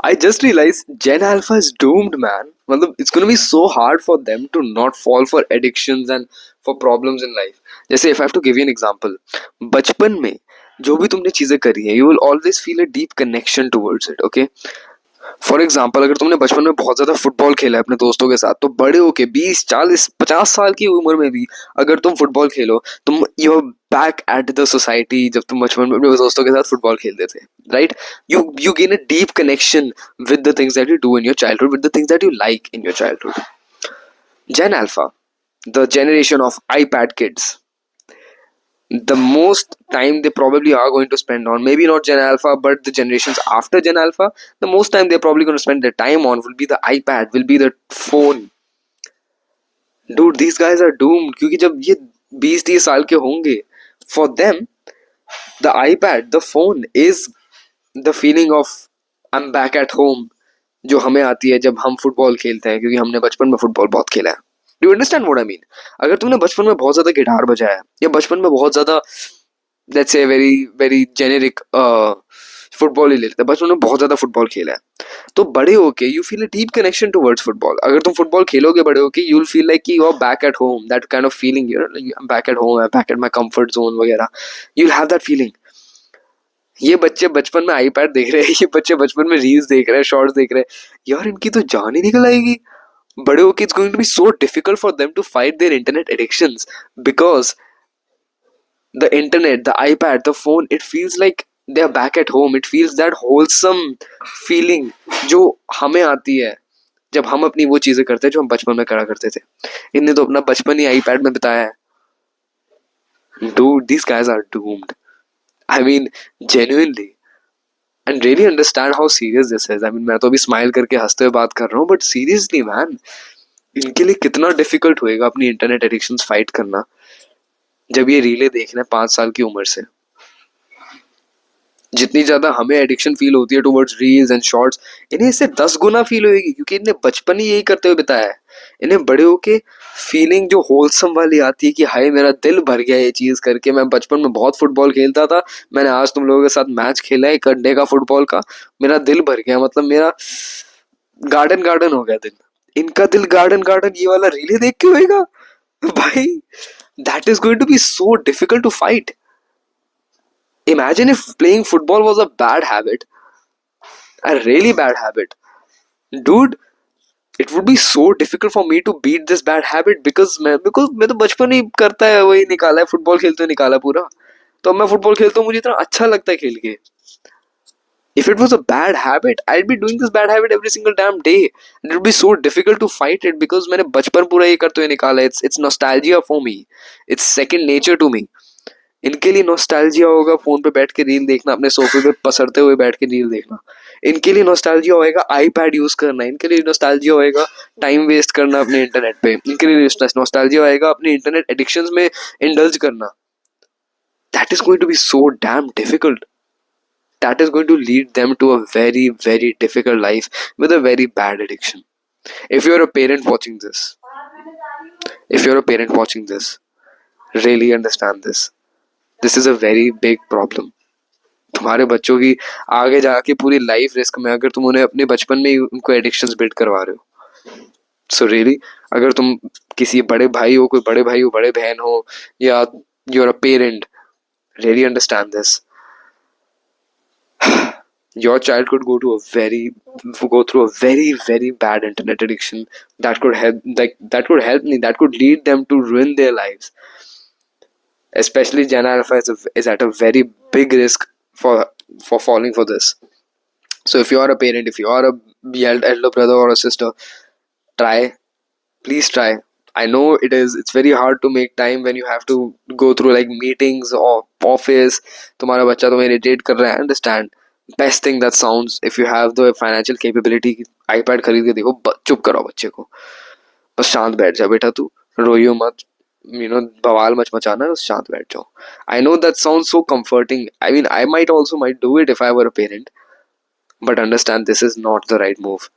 I just realized Gen Alpha is doomed, man. मतलब it's gonna be so hard for them to not fall for addictions and for problems in life. जैसे if I have to give you an example, बचपन में जो भी तुमने चीजें करी है, you will always feel a deep connection towards it. Okay, for example अगर तुमने बचपन में बहुत ज्यादा फुटबॉल खेला है अपने दोस्तों के साथ, तो बड़े होके 20 40 50 साल की उम्र में भी अगर तुम फुटबॉल खेलो, तुम you are back at the society जब तुम बचपन में अपने दोस्तों के साथ फुटबॉल खेलते थे, right? You gain a deep connection with the things that you do in your childhood, with the things that you like in your childhood. Gen Alpha, the generation of iPad kids, the most time they probably are going to spend on, maybe not Gen Alpha but the generations after Gen Alpha, the most time they're probably going to spend their time on will be the iPad, will be the phone. Dude, these guys are doomed क्योंकि जब ये 20 30 साल के होंगे, for them the iPad, the phone is the feeling of I'm back at home, जो हमें आती है जब हम फुटबॉल खेलते हैं, क्योंकि हमने बचपन में फुटबॉल बहुत खेला है. Do you understand what I mean? अगर तुमने बचपन में बहुत ज्यादा गिटार बजाया या बचपन में बहुत ज्यादा, let's say very very generic football ही लेते हैं, बचपन में बहुत ज्यादा फुटबॉल खेला है, तो बड़े होके you feel a deep connection towards football. अगर तुम फुटबॉल खेलोगे बड़े होके, यू विल फील लाइक कि you are back at home, that kind of feeling, you are back at home, back at my comfort zone वगैरह, you will have that feeling. ये बच्चे बचपन में आईपैड देख रहे हैं, ये बच्चे बचपन में रील्स देख रहे हैं, शॉर्ट्स देख रहे हैं, यार इनकी तो जान ही निकल आएगी. बड़े होके it's going to be so difficult for them to fight their internet addictions, because the internet, the iPad, the phone, it feels like they are back at home. It feels that wholesome feeling जो हमें आती है जब हम अपनी वो चीजें करते हैं जो हम बचपन में करा करते थे. इनने तो अपना बचपन ही iPad में बिताया है. Dude, these guys are doomed. I mean, genuinely. And really understand how serious this is. I mean, मैं तो अभी स्माइल करके हंसते हुए बात कर रहा हूँ, बट सीरियसली मैन, इनके लिए कितना डिफिकल्ट होएगा अपनी इंटरनेट एडिक्शंस फाइट करना जब ये रीले देख रहे हैं 5 साल की उम्र से. जितनी ज्यादा हमें एडिक्शन फील होती है टुवर्ड्स रील्स एंड शॉर्ट्स, इन्हें इससे 10 गुना फील होगी, क्योंकि इन्हें बचपन ही यही करते हुए बिताया है. इन्हें बड़े होके फीलिंग जो होलसम वाली आती है कि हाय मेरा दिल भर गया ये चीज करके, मैं बचपन में बहुत फुटबॉल खेलता था, मैंने आज तुम लोगों के साथ मैच खेला है 1 घंटे का फुटबॉल का, मेरा दिल भर गया, मतलब मेरा गार्डन गार्डन हो गया दिल. इनका दिल गार्डन गार्डन ये वाला रीले देख के होएगा भाई. That is going to be so difficult to fight. Imagine if playing football was a bad habit, a really bad habit. Dude, it would be so difficult for me to beat this bad habit because मैं तो बचपन ही करता है वही निकाला है, football खेलते हुए निकाला पूरा. तो अब मैं फुटबॉल खेलता हूँ, मुझे इतना अच्छा लगता है खेल के. If it was a bad habit, I'd be doing this bad habit every single damn day. And it would be so difficult to fight it because मैंने बचपन पूरा ये करते हुए निकाला है. It's nostalgia for me. It's second nature to me. इनके लिए नॉस्टैल्जिया होगा फोन पे बैठ के रील देखना, अपने सोफे पे पसरते हुए बैठ के रील देखना. इनके लिए नॉस्टैल्जिया होएगा आईपैड यूज करना. इनके लिए नॉस्टैल्जिया होएगा टाइम वेस्ट करना अपने इंटरनेट पे. इनके लिए नॉस्टैल्जिया होएगा अपने इंटरनेट एडिक्शंस में इंडल्ज करना. That is going to be so damn difficult. That is going to lead them to a very very difficult life with a very bad addiction. If you're a parent watching this, really understand this. This is a very big problem. तुम्हारे बच्चों की आगे जाके पूरी life risk में अगर तुम उन्हें अपने बचपन में ही उनको एडिक्शंस बिल्ड करवा रहे हो. सो रियली अगर तुम किसी बड़े भाई हो, कोई बड़े भाई हो, बड़े बहन हो, या you are a parent, really understand this. Your child could go through a very very bad internet addiction that could help lead them to ruin their lives. Especially Gen Alpha is at a very big risk for falling for this. So if you are a parent, if you are a elder brother or a sister, please try. I know it's very hard to make time when you have to go through like meetings or office. तुम्हारा बच्चा तुम्हें irritate कर रहा है, understand. Best thing that sounds, if you have the financial capability, iPad खरीद के देखो, चुप कराओ बच्चे को, बस शांत बैठ जा बेटा, तू रोइयो मत, बवाल मच मचाना, बस शांत बैठ जाओ. I know that sounds so comforting. I mean, I might do it if I were a parent, but understand this is not the right move.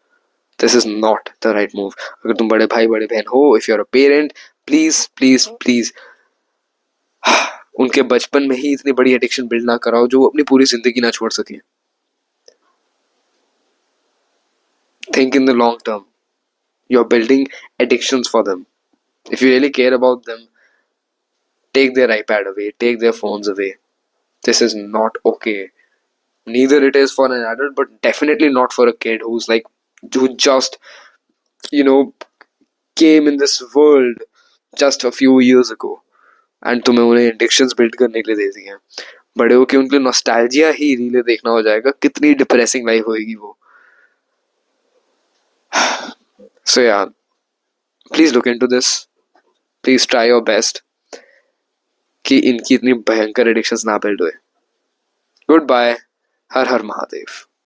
This is not the right move. अगर तुम बड़े भाई बड़े बहन हो, if you're a parent, please उनके बचपन में ही इतनी बड़ी एडिक्शन बिल्ड ना कराओ जो अपनी पूरी जिंदगी ना छोड़ सके. Think in the long term. You're building addictions for them. If you really care about them, take their iPad away, take their phones away. This is not okay. Neither it is for an adult, but definitely not for a kid who just, you know, came in this world just a few years ago. And तुम्हें उन्हें addictions build करने के लिए दे दी हैं. बड़े होके उनके लिए नॉस्टैल्जिया ही रीले देखना हो जाएगा. कितनी डिप्रेसिंग लाइफ होएगी वो. So ya, please look into this. Please try your best कि इनकी इतनी भयंकर एडिक्शंस ना बिल्ड हुए. Good bye. हर हर महादेव.